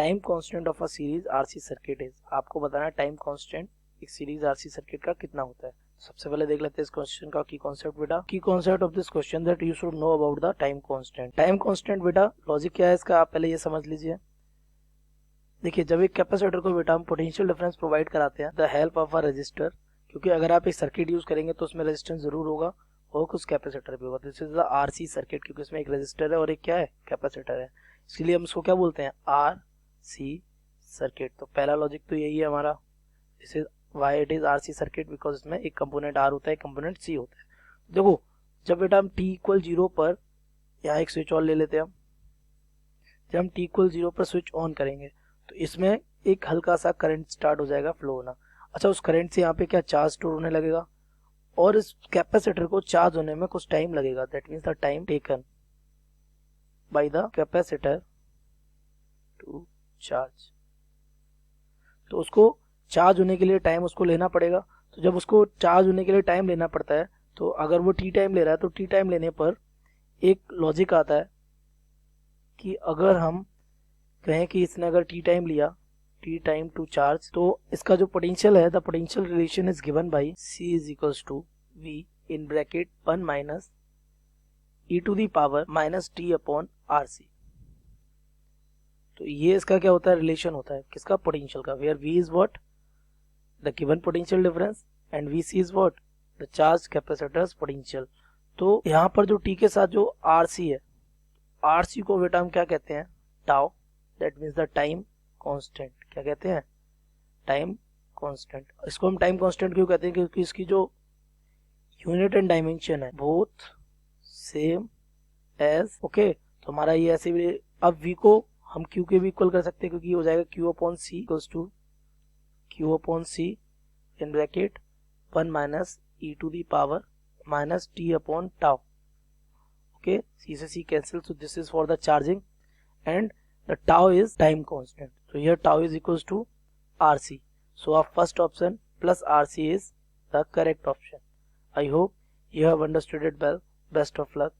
Time constant of a series RC circuit is, आपको बताना है टाइम कांस्टेंट एक सीरीज आरसी सर्किट का कितना होता है। सबसे पहले देख लेते हैं इस क्वेश्चन का की कॉन्सेप्ट बेटा। की concept of this question that you should know about the time constant. Time constant बेटा लॉजिक क्या है इसका, आप पहले ये समझ लीजिए। देखिए जब एक कैपेसिटर को बेटा हम पोटेंशियल डिफरेंस प्रोवाइड कराते हैं the help of a resistor, क्योंकि अगर आप एक सर्किट यूज करेंगे तो उसमें रेजिस्टेंस जरूर होगा और कुछ कैपेसिटर भी होगा। This is the RC circuit, क्योंकि इसमें एक रजिस्टर है और एक क्या है कैपेसिटर है, इसलिए हम इसको क्या बोलते हैं आर सी सर्किट। तो पहला लॉजिक तो यही है हमारा, this is why it is RC circuit, because इसमें एक कंपोनेंट आर होता है एक कंपोनेंट सी होता है। देखो जब बेटा हम टी इक्वल 0 पर, यहाँ एक स्विच ऑन ले लेते हैं हम, जब हम टी इक्वल 0 पर स्विच ऑन करेंगे तो इसमें एक हल्का सा करंट स्टार्ट हो जाएगा फ्लो होना। अच्छा उस करंट से यहाँ पे क्या चार्ज स्टोर होने लगेगा और इस कैपेसिटर को चार्ज होने में कुछ टाइम लगेगा, that means the time taken by the capacitor to charge. तो उसको चार्ज होने के लिए टाइम उसको लेना पड़ेगा। तो जब उसको चार्ज होने के लिए टाइम लेना पड़ता है तो अगर वो टी टाइम ले रहा है तो टी टाइम लेने पर एक लॉजिक आता है कि अगर हम कहें कि इसने अगर टी टाइम लिया, टी टाइम टू चार्ज, तो इसका जो पोटेंशियल है the potential relation is given by C is equals to V in bracket 1 minus E to the power minus T upon R C. तो ये इसका क्या होता है रिलेशन होता है किसका, पोटेंशियल का, where V is what the given potential difference and V C is what the charge capacitors potential. तो यहाँ पर जो टी के साथ जो आर सी है, आर सी को बेटा हम क्या कहते हैं tau, that means the time constant. क्या कहते हैं टाइम कांस्टेंट। इसको हम टाइम कांस्टेंट क्यों कहते हैं, क्योंकि इसकी जो यूनिट एंड डायमेंशन है बोथ सेम एज ओके। तो हमारा ये ऐसे भी, अब वी को हम क्यू के भी इक्वल कर सकते हैं, क्योंकि हो जाएगा Q upon C equals to Q upon C in bracket 1 minus E to the power minus T upon tau. Okay C से C cancel, so this is for the charging and the tau is time constant. So here tau is equals to RC. So our first option plus RC is the correct option. I hope you have understood it well. Best of luck.